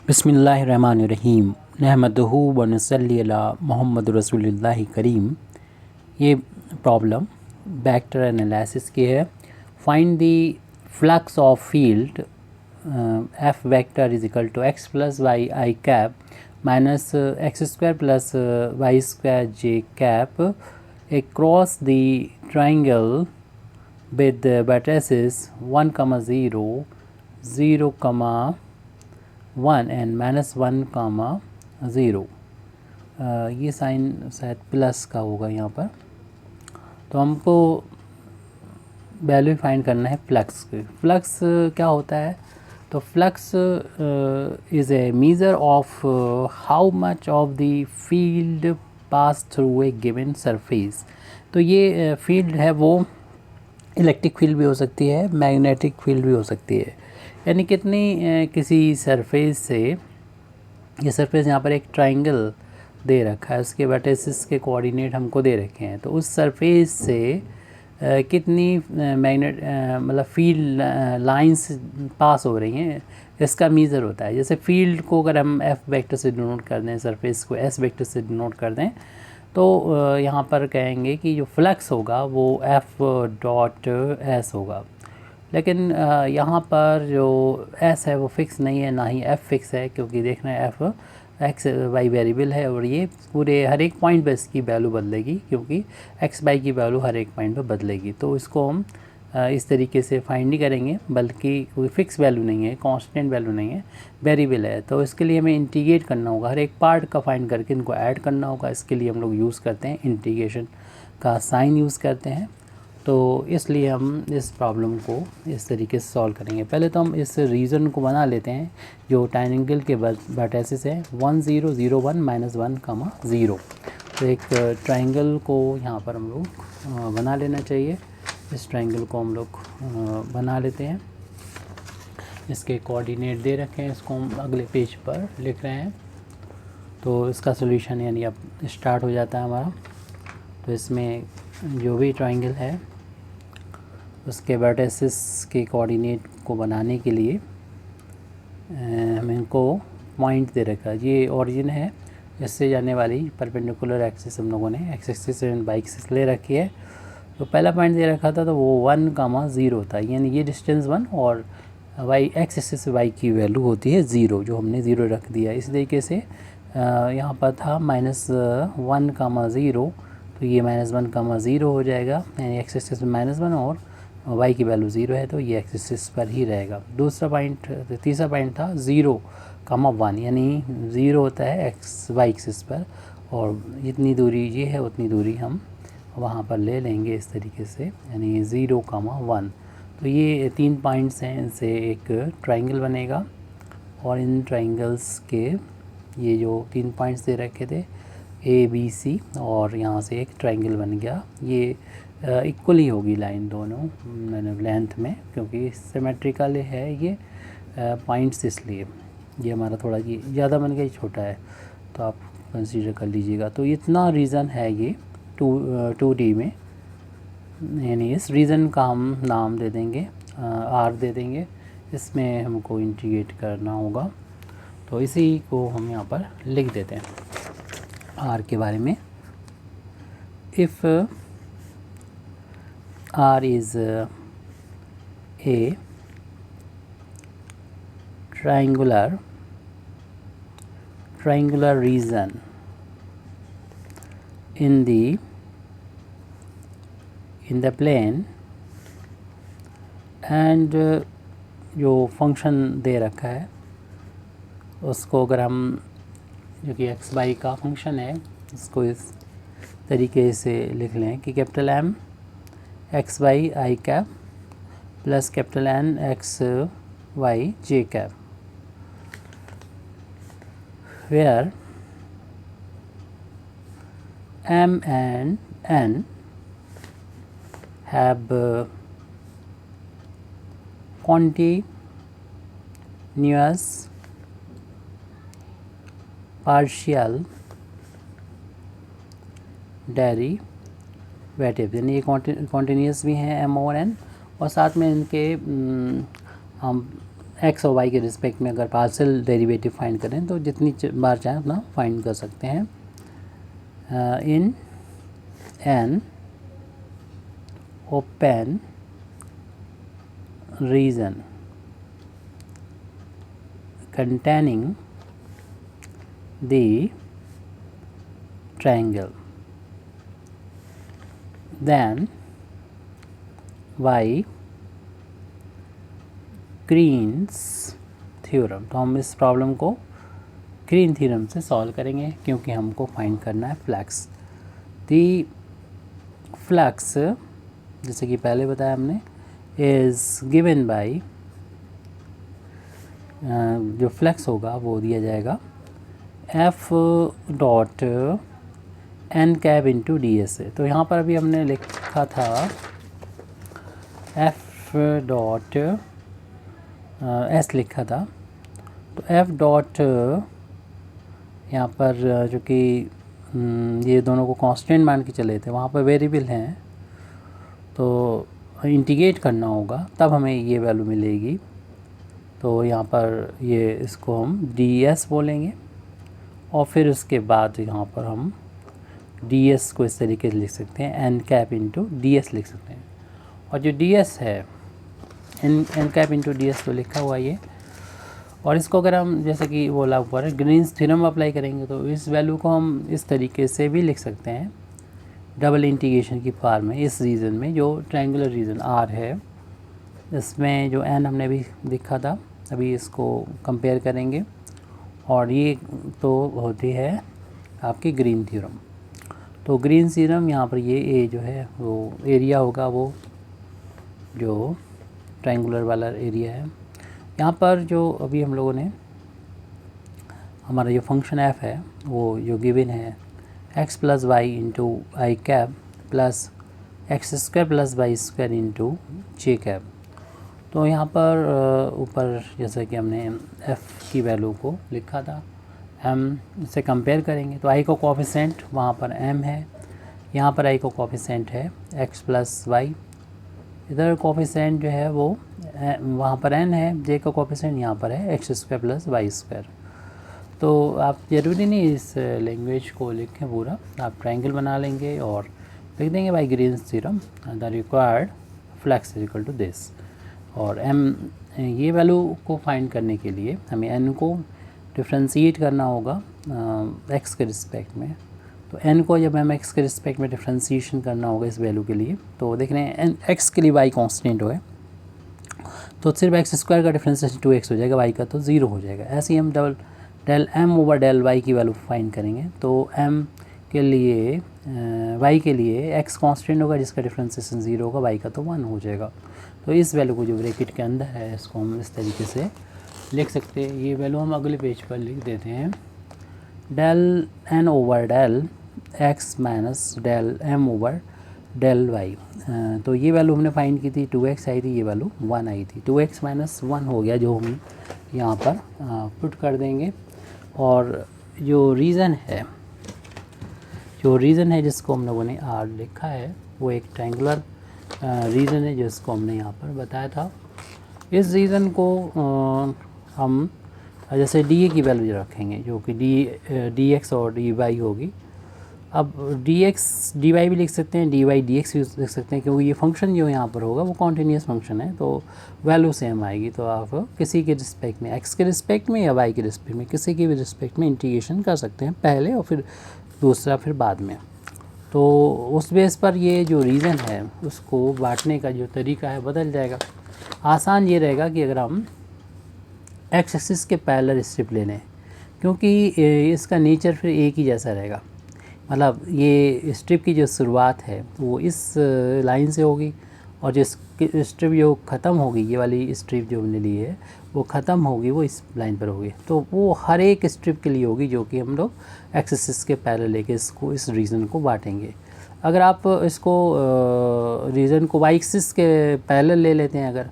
बिस्मिल्लाहिर्रहमानिर्रहीम नहमदुहु व नसल्ली अला मोहम्मद रसूलुल्लाहि करीम। ये प्रॉब्लम वेक्टर एनालिसिस की है। Find the flux of field F vector is equal to x plus y i cap minus x square plus y square j cap across the triangle with the vertices 1, 0, 0, 1 and -1, 0। ये sign शायद plus का होगा यहाँ पर। तो हमको value find करना है फ्लक्स की। फ्लक्स क्या होता है? तो flux is a measure of how much of the field pass through a given surface. तो ये फील्ड है वो इलेक्ट्रिक फील्ड भी हो सकती है, मैग्नेटिक फील्ड भी हो सकती है। यानी कितनी किसी सरफेस से, ये सरफेस यहाँ पर एक ट्राइंगल दे रखा है, उसके वर्टिसेस के कोऑर्डिनेट हमको दे रखे हैं। तो उस सरफेस से कितनी मैग्नेट मतलब फील्ड लाइंस पास हो रही हैं, इसका मेजर होता है। जैसे फील्ड को अगर हम एफ वेक्टर से डिनोट कर दें, सरफेस को एस वेक्टर से डिनोट कर दें, तो यहाँ पर कहेंगे कि जो फ्लक्स होगा वो एफ डॉट एस होगा। लेकिन यहाँ पर जो एस है वो फिक्स नहीं है, ना ही एफ फिक्स है, क्योंकि देखना है एफ एक्स वाई वेरिएबल है और ये पूरे हर एक पॉइंट पर इसकी वैल्यू बदलेगी, क्योंकि एक्स वाई की वैल्यू हर एक पॉइंट पर बदलेगी। तो इसको हम इस तरीके से फाइंड नहीं करेंगे, बल्कि कोई फिक्स वैल्यू नहीं है, कांस्टेंट वैल्यू नहीं है, वेरिएबल है। तो इसके लिए हमें इंटीग्रेट करना होगा, हर एक पार्ट का फाइंड करके इनको ऐड करना होगा। इसके लिए हम लोग यूज़ करते हैं इंटीग्रेशन का साइन यूज़ करते हैं। तो इसलिए हम इस प्रॉब्लम को इस तरीके से सॉल्व करेंगे। पहले तो हम इस रीजन को बना लेते हैं जो ट्रायंगल के वर्टिसेस हैं 1, 0, 0, 1, -1, 0। तो एक ट्रायंगल को यहाँ पर हम लोग बना लेना चाहिए। इस ट्रायंगल को हम लोग बना लेते हैं। इसके कोऑर्डिनेट दे रखे हैं, इसको हम अगले पेज पर लिख रहे हैं। तो इसका सॉल्यूशन यानी अब स्टार्ट हो जाता है हमारा। तो इसमें जो भी ट्रायंगल है उसके वर्टिसेस के कोऑर्डिनेट को बनाने के लिए हमें इनको पॉइंट दे रखा है। ये ओरिजिन है, इससे जाने वाली परपेंडिकुलर एक्सिस हम लोगों ने x axis and y axis ले रखी है। तो पहला पॉइंट दे रखा था, तो वो 1, 0 था, यानी ये डिस्टेंस 1 और वाई एक्स एक्सिस से वाई की वैल्यू होती है 0, जो हमने 0 रख दिया। इस तरीके से यहाँ पर था -1, 0, तो ये -1, 0 हो जाएगा, यानी एक्स एक्सिस में -1 और वाई की वैल्यू 0 है, तो ये एक्स एक्सिस पर ही रहेगा। तीसरा पॉइंट था 0, 1, यानी 0 होता है एक्स वाई एक्सिस पर, और जितनी दूरी ये है उतनी दूरी हम वहाँ पर ले लेंगे इस तरीके से, यानी 0, 1। तो ये 3 पॉइंट्स हैं, इनसे एक ट्रायंगल बनेगा। और इन ट्रायंगल्स के ये जो 3 पॉइंट्स दे रखे थे ए बी सी, और यहाँ से एक ट्रायंगल बन गया। ये इक्वल ही होगी लाइन दोनों लेंथ में, क्योंकि सिमेट्रिकल है ये पॉइंट्स, इसलिए ये हमारा थोड़ा ये ज़्यादा बन गया, छोटा है, तो आप कंसीडर कर लीजिएगा। तो इतना रीज़न है ये 2D में, यानी इस रीज़न का हम नाम दे देंगे आर दे देंगे। इसमें हमको इंटीग्रेट करना होगा, तो इसी को हम यहाँ पर लिख देते हैं आर के बारे में। If R is a triangular region in the plane, and जो फंक्शन दे रखा है उसको अगर हम, जो कि एक्स वाई का फंक्शन है, उसको इस तरीके से लिख लें कि capital M x y i cap plus capital N x y j cap, where M and N have continuous partial derivative, यानी ये कॉन्टीन्यूस भी हैं M और N, और साथ में इनके हम एक्स और वाई के रिस्पेक्ट में अगर पार्शियल डेरिवेटिव फाइंड करें तो जितनी बार चाहें उतना फाइंड कर सकते हैं। In an open region containing the triangle, then by Green's theorem, तो हम इस प्रॉब्लम को ग्रीन थ्योरम से सॉल्व करेंगे क्योंकि हमको फाइंड करना है फ्लक्स। दी फ्लक्स जैसे कि पहले बताया हमने इज़ गिवन बाय, जो फ्लक्स होगा वो दिया जाएगा F dot N cap into D S से। तो यहाँ पर अभी हमने लिखा था एफ डॉट एस लिखा था, तो एफ डॉट यहाँ पर जो कि ये दोनों को कांस्टेंट मान के चले थे, वहाँ पर वेरिएबल हैं तो इंटीग्रेट करना होगा तब हमें ये वैल्यू मिलेगी। तो यहाँ पर ये इसको हम डी एस बोलेंगे और फिर उसके बाद यहाँ पर हम डी एस को इस तरीके से लिख सकते हैं, N cap into D S लिख सकते हैं। और जो डी एस है N cap into D S तो लिखा हुआ ये, और इसको अगर हम जैसे कि बोला ऊपर ग्रीन्स थ्योरम अप्लाई करेंगे तो इस वैल्यू को हम इस तरीके से भी लिख सकते हैं डबल इंटीग्रेशन की फॉर्म में। इस रीजन में जो ट्रायंगुलर रीजन आर है इसमें जो एन हमने अभी लिखा था, अभी इसको कंपेयर करेंगे और ये तो होती है आपकी ग्रीन थ्योरम। तो ग्रीन थ्योरम यहाँ पर ये ए जो है वो एरिया होगा, वो जो ट्रायंगुलर वाला एरिया है। यहाँ पर जो अभी हम लोगों ने हमारा जो फंक्शन एफ है वो जो गिवन है x plus y into i cap plus x square plus y square into j cap. तो यहाँ पर ऊपर जैसे कि हमने एफ़ की वैल्यू को लिखा था, एम से कंपेयर करेंगे तो आई का कोफिशिएंट वहाँ पर एम है, यहाँ पर आई का कोफिशिएंट है एक्स प्लस वाई, इधर कोफिशिएंट जो है वो वहाँ पर एन है, जे का कोफिशिएंट यहाँ पर है x square plus y square. तो आप ज़रूरी नहीं इस लैंग्वेज को लिखें पूरा, आप ट्रायंगल बना लेंगे और लिख देंगे by Green's theorem the required flux is equal to this. और एम ये वैल्यू को फाइंड करने के लिए हमें एन को डिफ्रेंशिएट करना होगा एक्स के रिस्पेक्ट में। तो एन को जब हम एक्स के रिस्पेक्ट में डिफ्रेंशिएशन करना होगा इस वैल्यू के लिए, तो देख रहे हैं एन एक्स के लिए वाई कांस्टेंट हो है तो सिर्फ एक्स स्क्वायर का डिफ्रेंशिएशन 2x हो जाएगा, वाई का तो 0 हो जाएगा। ऐसे ही हम del M over del y की वैल्यू फाइंड करेंगे तो एम के लिए वाई के लिए एक्स कांस्टेंट होगा जिसका डिफ्रेंशिएशन 0 होगा, वाई का तो 1 हो जाएगा। तो इस वैल्यू को जो ब्रैकेट के अंदर है इसको हम इस तरीके से लिख सकते हैं। ये वैल्यू हम अगले पेज पर लिख देते हैं, del N over del x minus del M over del y. तो ये वैल्यू हमने फाइंड की थी 2x आई थी, ये वैल्यू 1 आई थी, 2x माइनस 1 हो गया जो हम यहाँ पर पुट कर देंगे। और जो रीज़न है जिसको हम लोगों ने आर लिखा है वो एक ट्रायंगुलर रीज़न है जिसको हमने यहाँ पर बताया था। इस रीज़न को हम जैसे डी ए की वैल्यू रखेंगे जो कि डी एक्स और डी वाई होगी। अब डी एक्स डी वाई भी लिख सकते हैं, डी वाई डी एक्स भी लिख सकते हैं क्योंकि ये फंक्शन जो यहाँ पर होगा वो कॉन्टीन्यूस फंक्शन है तो वैल्यू सेम आएगी। तो आप किसी के रिस्पेक्ट में एक्स के रिस्पेक्ट में या वाई के रिस्पेक्ट में किसी के भी रिस्पेक्ट में इंटीग्रेशन कर सकते हैं, पहले और फिर दूसरा फिर बाद में। तो उस बेस पर ये जो रीज़न है उसको बांटने का जो तरीका है बदल जाएगा। आसान ये रहेगा कि अगर हम एक्स एक्सिस के पैरेलल स्ट्रिप ले लें क्योंकि इसका नेचर फिर एक ही जैसा रहेगा, मतलब ये स्ट्रिप की जो शुरुआत है वो इस लाइन से होगी और जो स्ट्रिप जो ख़त्म होगी, ये वाली स्ट्रिप जो हमने ली है वो ख़त्म होगी वो इस लाइन पर होगी। तो वो हर एक स्ट्रिप के लिए होगी जो कि हम लोग एक्स एक्सिस के पैरेलल लेके इसको इस रीजन को बांटेंगे। अगर आप इसको रीजन को वाई एक्सिस के पैरेलल ले लेते हैं अगर,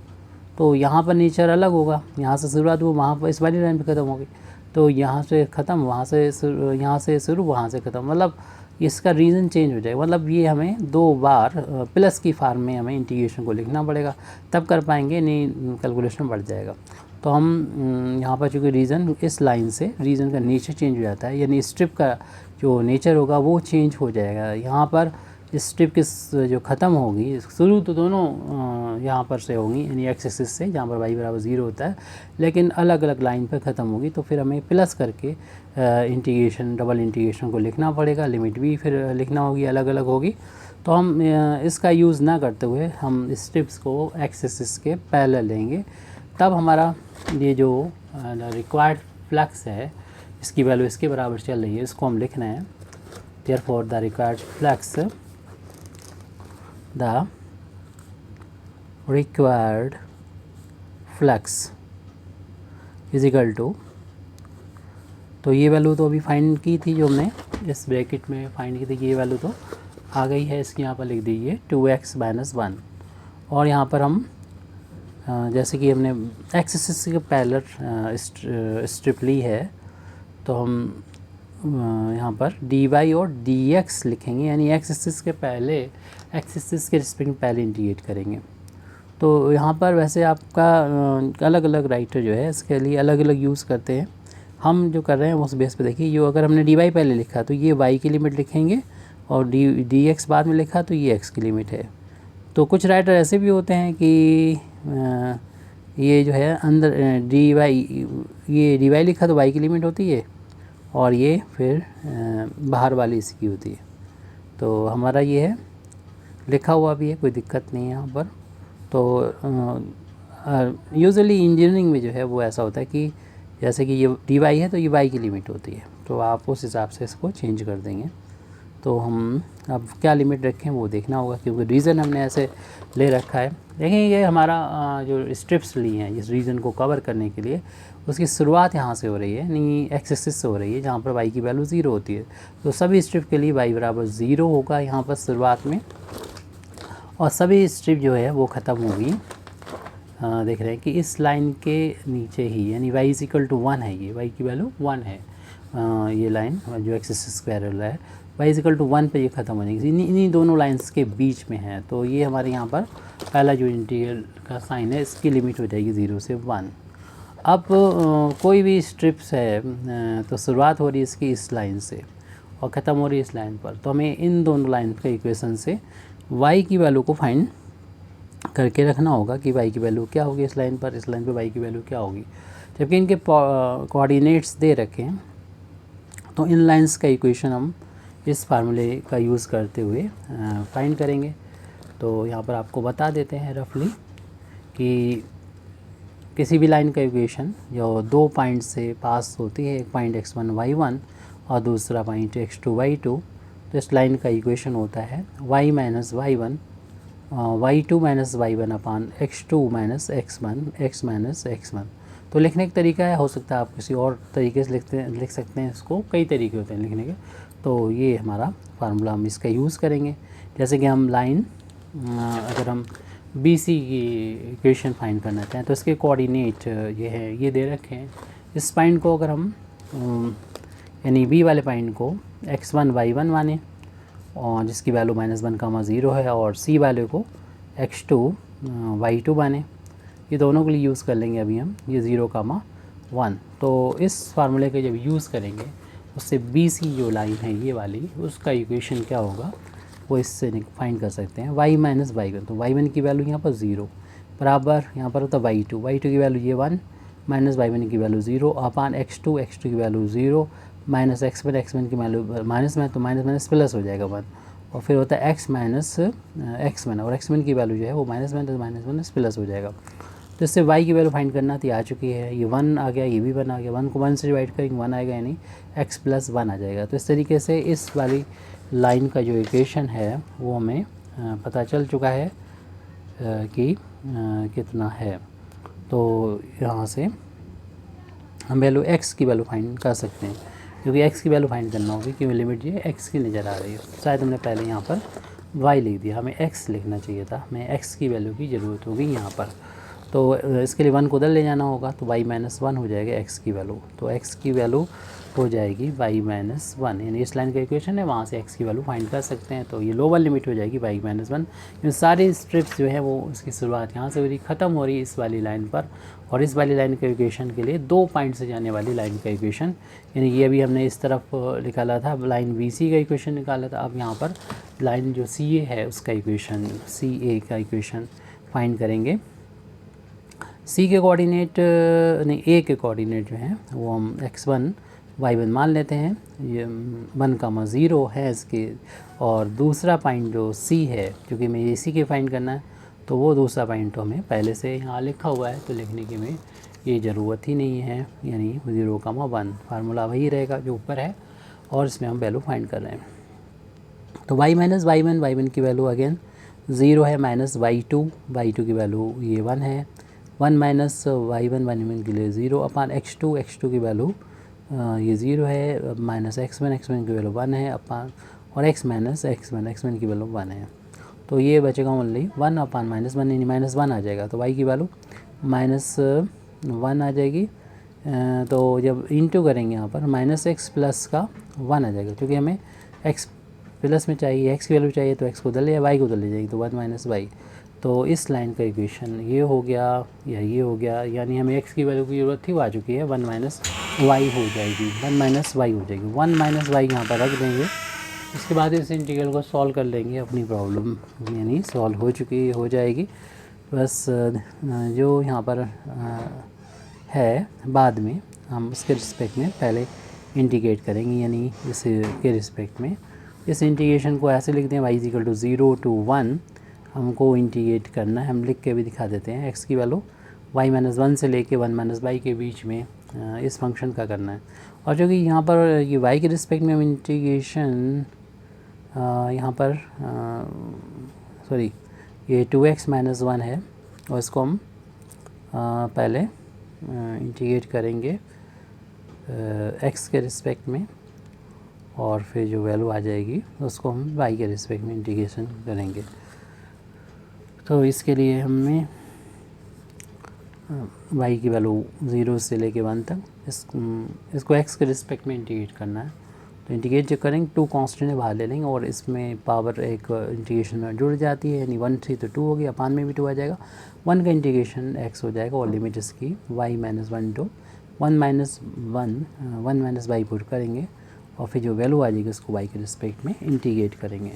तो यहाँ पर नेचर अलग होगा, यहाँ से शुरुआत वो वहाँ पर इस वाली लाइन पर ख़त्म होगी, तो यहाँ से ख़त्म वहाँ से यहाँ से शुरू वहाँ से ख़त्म, मतलब इसका रीज़न चेंज हो जाएगा। मतलब ये हमें 2 बार प्लस की फॉर्म में हमें इंटीग्रेशन को लिखना पड़ेगा तब कर पाएंगे, नहीं कैलकुलेशन बढ़ जाएगा। तो हम यहाँ पर चूँकि रीज़न इस लाइन से रीज़न का नेचर चेंज हो जाता है, यानी स्ट्रिप का जो नेचर होगा वो चेंज हो जाएगा। यहाँ पर स्ट्रिप किस जो ख़त्म होगी, शुरू तो दोनों यहाँ पर से होंगी, यानी एक्स एक्सिस से जहाँ पर y बराबर 0 होता है, लेकिन अलग अलग लाइन पर ख़त्म होगी। तो फिर हमें प्लस करके इंटीग्रेशन, डबल इंटीग्रेशन को लिखना पड़ेगा, लिमिट भी फिर लिखना होगी, अलग अलग होगी। तो हम इसका यूज़ ना करते हुए हम स्ट्रिप्स को एक्स एक्सिस के पैरेलल लेंगे, तब हमारा ये जो रिक्वायर्ड फ्लक्स है इसकी वैल्यू इसके बराबर चल रही है, इसको हम लिखना है। Therefore the required flux, the required flux is equal to, तो ये वैल्यू तो अभी फाइंड की थी जो हमने इस ब्रैकेट में फाइंड की थी, ये वैल्यू तो आ गई है, इसकी यहाँ पर लिख दीजिए 2x - 1। और यहाँ पर हम जैसे कि हमने एक्स एक्सिस के पैरेलल स्ट्रिप ली है, तो हम यहाँ पर dy और dx लिखेंगे, यानी एक्स एक्सिस के पहले एक्स एक्सिस के रिस्पेक्ट में पहले इंटीग्रेट करेंगे। तो यहाँ पर वैसे आपका अलग अलग राइटर जो है इसके लिए अलग अलग यूज़ करते हैं, हम जो कर रहे हैं उस बेस पे देखिए। जो अगर हमने dy पहले लिखा तो ये y की लिमिट लिखेंगे, और dx बाद में लिखा तो ये x की लिमिट है। तो कुछ राइटर ऐसे भी होते हैं कि ये जो है अंदर ये dy लिखा तो y की लिमिट होती है, और ये फिर बाहर वाली इसकी होती है। तो हमारा ये है लिखा हुआ भी है, कोई दिक्कत नहीं है यहाँ पर। तो यूजुअली इंजीनियरिंग में जो है वो ऐसा होता है कि जैसे कि ये dy है तो ये y की लिमिट होती है, तो आप उस हिसाब से इसको चेंज कर देंगे। तो हम अब क्या लिमिट रखें वो देखना होगा, क्योंकि रीज़न हमने ऐसे ले रखा है। देखेंगे हमारा जो स्ट्रिप्स ली हैं इस रीजन को कवर करने के लिए, उसकी शुरुआत यहाँ से हो रही है, यानी एक्स एक्सिस से हो रही है, जहाँ पर y की वैल्यू 0 होती है। तो सभी स्ट्रिप के लिए y बराबर 0 होगा यहाँ पर शुरुआत में, और सभी स्ट्रिप जो है वो ख़त्म होगी। देख रहे हैं कि इस लाइन के नीचे ही, यानी y = 1 है, ये y की वैल्यू 1 है। ये लाइन जो एक्स एक्सिस पैरेलल है y = 1 पे ये ख़त्म हो जाएगी, इन्हीं दोनों लाइंस के बीच में है। तो ये हमारे यहाँ पर पहला जो इंटीग्रल का साइन है इसकी लिमिट हो जाएगी 0 से 1। अब कोई भी स्ट्रिप्स है तो शुरुआत हो रही है इसकी इस लाइन से और ख़त्म हो रही है इस लाइन पर, तो हमें इन दोनों लाइन के इक्वेशन से y की वैल्यू को फाइंड करके रखना होगा कि y की वैल्यू क्या होगी इस लाइन पर y की वैल्यू क्या होगी। जबकि इनके कोऑर्डिनेट्स दे रखे हैं, तो इन लाइंस का इक्वेशन हम इस फार्मूले का यूज़ करते हुए फाइंड करेंगे। तो यहाँ पर आपको बता देते हैं रफली कि किसी भी लाइन का इक्वेशन जो दो पॉइंट से पास होती है, एक पॉइंट x1 y1 और दूसरा पॉइंट x2 y2, तो इस लाइन का इक्वेशन होता है y - y1 y2 - y1 अपान x2 - x1 x - x1। तो लिखने का तरीका है, हो सकता है आप किसी और तरीके से लिख सकते हैं, इसको कई तरीके होते हैं लिखने के। तो ये हमारा फार्मूला हम इसका यूज़ करेंगे। जैसे कि हम लाइन अगर हम BC की इक्वेशन फाइंड करना चाहें तो इसके कोऑर्डिनेट ये है, ये दे रखे हैं। इस पॉइंट को अगर हम यानी B वाले पॉइंट को x1 y1 माने, और जिसकी वैल्यू -1, 0 है, और C वाले को x2 y2 माने, ये दोनों के लिए यूज़ कर लेंगे अभी हम ये 0, 1। तो इस फार्मूले का जब यूज़ करेंगे उससे BC जो लाइन है ये वाली, उसका इक्वेशन क्या होगा वो इससे फाइंड कर सकते हैं। y - y1, तो y1 की वैल्यू यहाँ पर 0 बराबर यहाँ पर होता है y2 की वैल्यू ये 1 माइनस y1 की वैल्यू 0 अपान x2 की वैल्यू 0 माइनस x1 की वैल्यू माइनस में, तो माइनस प्लस हो जाएगा 1, और फिर होता है x - x1, और x1 की वैल्यू जो है वो -1, तो माइनस प्लस हो जाएगा। तो इससे y की वैल्यू फाइंड करना थी, आ चुकी है, ये 1 आ गया, ये भी 1 आ गया, 1 को 1 से डिवाइड करेंगे 1 आएगा, यानी x + 1 आ जाएगा। तो इस तरीके से इस वाली लाइन का जो इक्वेशन है वो हमें पता चल चुका है कि कितना है। तो यहाँ से हम वैल्यू x की वैल्यू फाइंड कर सकते हैं, क्योंकि x की वैल्यू फाइंड करना होगी, क्योंकि लिमिट ये x की नज़र आ रही है। शायद हमने पहले यहाँ पर y लिख दिया, हमें x लिखना चाहिए था, हमें x की वैल्यू की ज़रूरत होगी यहाँ पर। तो इसके लिए 1 को उधर ले जाना होगा, तो y माइनस 1 हो जाएगा x की वैल्यू। तो x की वैल्यू हो जाएगी y माइनस 1, यानी इस लाइन का इक्वेशन है, वहाँ से x की वैल्यू फाइंड कर सकते हैं। तो ये लोअर लिमिट हो जाएगी y माइनस 1। ये सारी स्ट्रिप्स जो है वो उसकी शुरुआत यहाँ से हो रही, ख़त्म हो रही इस वाली लाइन पर, और इस वाली लाइन का इक्वेशन के लिए 2 पॉइंट से जाने वाली लाइन का इक्वेशन, यानी ये अभी हमने इस तरफ निकाला था, लाइन BC का इक्वेशन निकाला था। अब यहाँ पर लाइन जो CA है उसका इक्वेशन, CA का इक्वेशन फाइंड करेंगे। C के कोऑर्डिनेट नहीं, A के कोऑर्डिनेट जो हैं वो हम x1 y1 मान लेते हैं, ये 1,0 है इसके, और दूसरा पॉइंट जो C है, क्योंकि हमें AC के फाइंड करना है, तो वो दूसरा पॉइंट तो हमें पहले से यहाँ लिखा हुआ है, तो लिखने की हमें ये ज़रूरत ही नहीं है, यानी 0,1 फार्मूला वही रहेगा जो ऊपर है, और इसमें हम वैल्यू फाइंड कर रहे हैं। तो y माइनस y1 की वैल्यू अगेन 0 है, माइनस y2 की वैल्यू ये 1 है, 1 माइनस y1 के लिए 0 अपान x2 की वैल्यू ये 0 है, माइनस x1 की वैल्यू 1 है अपान, और x माइनस x1 की वैल्यू 1 है। तो ये बचेगा ओनली 1 अपान माइनस 1, यानी माइनस 1 आ जाएगा। तो y की वैल्यू माइनस 1 आ जाएगी। तो जब इंटू करेंगे यहाँ पर माइनस x प्लस का 1 आ जाएगा, क्योंकि हमें x प्लस में चाहिए, x की वैल्यू चाहिए, तो x को उधर ले, y को उधर ले जाएगी, तो 1 माइनस y। तो इस लाइन का इक्वेशन ये हो गया या ये हो गया, यानी हमें x की वैल्यू की ज़रूरत थी, वो आ चुकी है, 1 माइनस y हो जाएगी, 1 माइनस y हो जाएगी, 1 माइनस y यहाँ पर रख देंगे। इसके बाद इस इंटीग्रल को सॉल्व कर लेंगे, अपनी प्रॉब्लम यानी सॉल्व हो चुकी हो जाएगी। बस जो यहाँ पर है बाद में हम उसके रिस्पेक्ट में पहले इंटीग्रेट करेंगे, यानी इस के रिस्पेक्ट में इस इंटीग्रेशन को ऐसे लिखते हैं, y इक्वल टू 0 to 1 हमको इंटीग्रेट करना है। हम लिख के भी दिखा देते हैं, x की वैल्यू y माइनस 1 से लेके 1 माइनस y के बीच में इस फंक्शन का करना है। और जो कि यहाँ पर ये y के रिस्पेक्ट में हम इंटीग्रेशन यहाँ पर सॉरी ये 2x माइनस 1 है, और इसको हम पहले इंटीग्रेट करेंगे x के रिस्पेक्ट में, और फिर जो वैल्यू आ जाएगी उसको हम y के रिस्पेक्ट में इंटीग्रेशन करेंगे। तो इसके लिए हमें y की वैल्यू 0 से लेके 1 तक इसको x के रिस्पेक्ट में इंटीग्रेट करना है। तो इंटीग्रेट जो करेंगे 2 कांस्टेंट बाहर ले लेंगे, और इसमें पावर एक इंटीग्रेशन में जुड़ जाती है, यानी 1 3 तो 2 हो गया, अपान में भी 2 आ जाएगा, 1 का इंटीग्रेशन x हो जाएगा, और लिमिट इसकी y minus 1 to 1 minus y put करेंगे, और फिर जो वैल्यू आ जाएगी उसको y के रिस्पेक्ट में इंटीग्रेट करेंगे।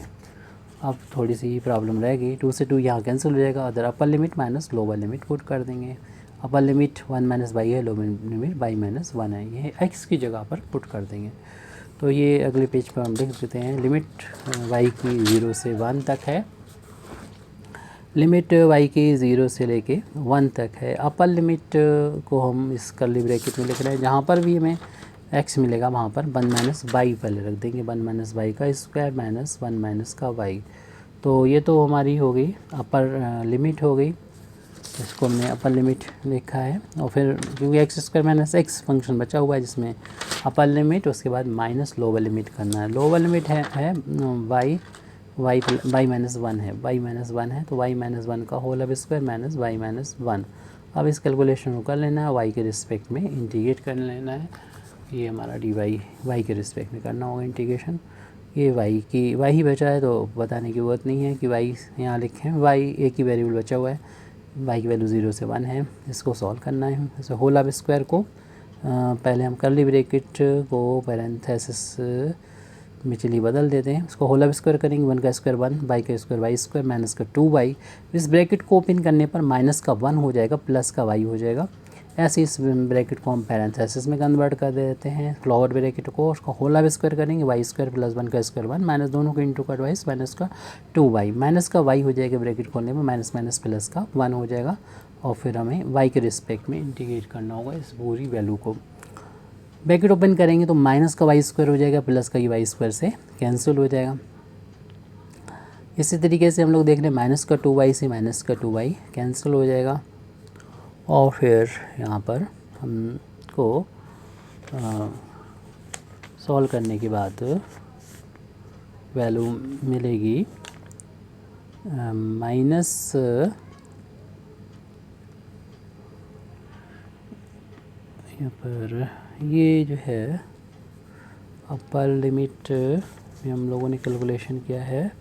अब थोड़ी सी प्रॉब्लम रह गई, 2 से 2 यहाँ कैंसिल हो जाएगा, other upper limit minus lower limit put कर देंगे। अपर लिमिट 1 माइनस y है, लोअर लिमिट y माइनस 1 है, ये x की जगह पर पुट कर देंगे। तो ये अगले पेज पर हम लिख देते हैं, लिमिट y की 0 से 1 तक है, लिमिट y की 0 से लेके 1 तक है। अपर लिमिट को हम इस कर्ली ब्रैकेट में लिख रहे हैं, जहाँ पर भी हमें x मिलेगा वहाँ पर 1 माइनस y पहले रख देंगे, 1 माइनस y का स्क्वायर माइनस 1 माइनस का y। तो ये तो हमारी हो गई अपर लिमिट हो गई, इसको हमने अपर लिमिट लिखा है। और फिर क्योंकि x square minus x function बचा हुआ है, जिसमें अपर लिमिट उसके बाद माइनस लोअर लिमिट करना है। लोअर लिमिट है वाई माइनस 1 है, वाई माइनस 1 है, तो वाई माइनस 1 का होल अब स्क्वायर माइनस वाई माइनस 1। अब इस कैलकुलेशन को कर लेना है, वाई के रिस्पेक्ट में इंटीग्रेट कर लेना है। ये हमारा डी वाई के रिस्पेक्ट में करना होगा इंटीग्रेशन। ये वाई ही बचा है, तो बताने की ज़रूरत नहीं है कि वाई यहाँ लिखें, वाई एक ही वेरिएबल बचा हुआ है, वाई की वैल्यू 0 से 1 है, इसको सॉल्व करना है। जैसे होल अब स्क्वायर को पहले हम कर्ली ब्रैकेट को पैरेंथेसिस में चलिए बदल देते हैं, उसको होल अब स्क्वायर करेंगे, 1 का स्क्वायर 1, वाई का स्क्वायर वाई स्क्वायर माइनस का 2y। इस ब्रैकेट को ओपन करने पर माइनस का 1 हो जाएगा, प्लस का y हो जाएगा। ऐसे इस ब्रैकेट को हम पैरेंथेसिस में कन्वर्ट कर देते हैं, लोअर ब्रैकेट को उसका होल अब स्क्वायर करेंगे, वाई स्क्वायर प्लस 1 का स्क्वायर 1 माइनस दोनों को इंटू का ट्वाइस माइनस का 2y, माइनस का y हो जाएगा, ब्रैकेट खोलने में माइनस माइनस प्लस का 1 हो जाएगा। और फिर हमें y के रिस्पेक्ट में इंटीग्रेट करना होगा इस पूरी वैल्यू को। ब्रैकेट ओपन करेंगे तो माइनस का वाई स्क्वायर हो जाएगा, प्लस का वाई स्क्वायर से कैंसिल हो जाएगा। इसी तरीके से हम लोग देख रहे हैं, माइनस का 2y से माइनस का 2y कैंसिल हो जाएगा। और फिर यहाँ पर हमको सॉल्व करने के बाद वैल्यू मिलेगी माइनस यहाँ पर ये जो है अपर लिमिट में हम लोगों ने कैलकुलेशन किया है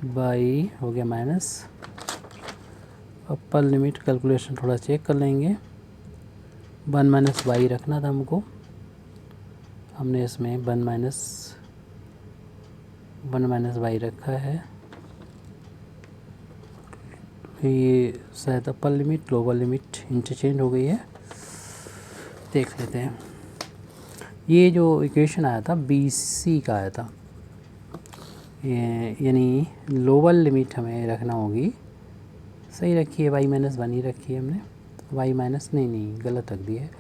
बाई हो गया माइनस, अपर लिमिट कैलकुलेशन थोड़ा चेक कर लेंगे। 1 माइनस वाई रखना था हमको, हमने इसमें 1 माइनस वाई रखा है। ये शायद upper limit lower limit interchange हो गई है, देख लेते हैं। ये जो इक्वेशन आया था BC का आया था, यानी लोअर लिमिट हमें रखना होगी, सही रखी है, y माइनस 1 ही रखी है हमने, y माइनस नहीं गलत रख दी है,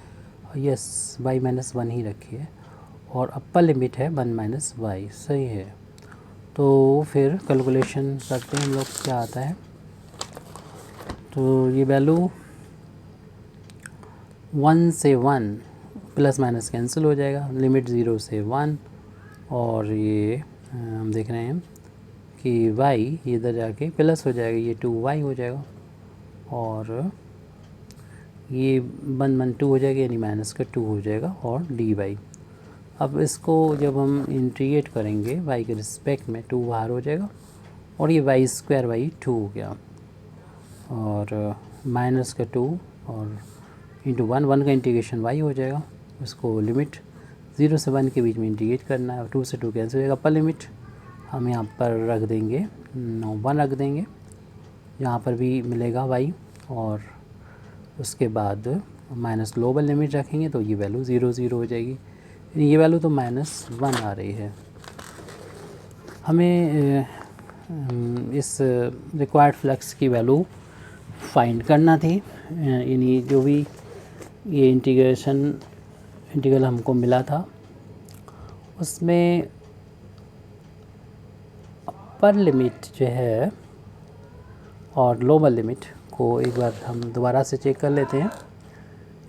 यस y माइनस 1 ही रखी है, और अपर लिमिट है 1 माइनस वाई, सही है। तो फिर कैलकुलेशन करते हैं हम लोग, क्या आता है। तो ये वैल्यू 1 से 1 प्लस माइनस कैंसिल हो जाएगा, लिमिट 0 से 1, और ये हम देख रहे हैं कि y ये इधर जाके प्लस हो जाएगा, ये 2y हो जाएगा, और ये 1 1 2 हो जाएगा, यानी माइनस का 2 हो जाएगा, और dy। अब इसको जब हम इंटीग्रेट करेंगे y के रिस्पेक्ट में, 2 बाहर हो जाएगा, और ये y स्क्वायर बाई 2 हो गया, और माइनस का 2 और इंटू 1 का इंटीग्रेशन y हो जाएगा। इसको लिमिट 0 से 1 के बीच में इंटीग्रेट करना है, 2 से 2 कैंसिल हो जाएगा। अपर लिमिट हम यहाँ पर रख देंगे 1 रख देंगे, यहाँ पर भी मिलेगा y, और उसके बाद माइनस लोअर लिमिट रखेंगे तो ये वैल्यू 0 0 हो जाएगी, ये वैल्यू तो -1 आ रही है। हमें इस रिक्वायर्ड फ्लक्स की वैल्यू फाइंड करना थी, यानी जो भी ये इंटीग्रल हमको मिला था उसमें अपर लिमिट जो है और लोअर लिमिट को एक बार हम दोबारा से चेक कर लेते हैं,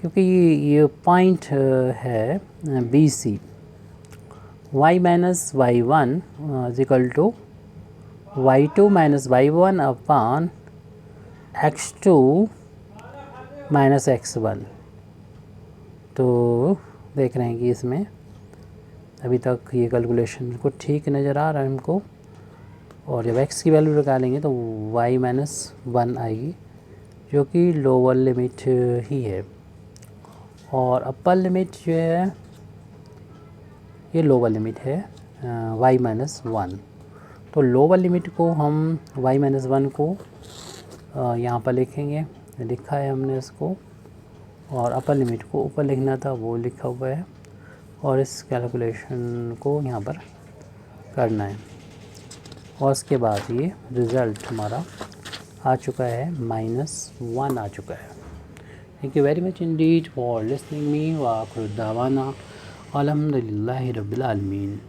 क्योंकि ये पॉइंट है BC, y minus y1 is equal to y2 minus y1 upon x2 minus x1। तो देख रहे हैं कि इसमें अभी तक ये कैलकुलेशन को ठीक नज़र आ रहा है हमको, और जब x की वैल्यू निकालेंगे तो y माइनस 1 आएगी, जो कि लोअर लिमिट ही है, और अपर लिमिट जो है ये लोअर लिमिट है y माइनस 1। तो लोअर लिमिट को हम y माइनस 1 को यहाँ पर लिखेंगे, लिखा है हमने इसको, और अपर लिमिट को ऊपर लिखना था, वो लिखा हुआ है, और इस कैलकुलेशन को यहाँ पर करना है, और उसके बाद ये रिज़ल्ट हमारा आ चुका है -1 आ चुका है। Thank you very much Indeed for listening me, व आखिर दावाना अल्हम्दुलिल्लाहि रब्बिल आलमीन।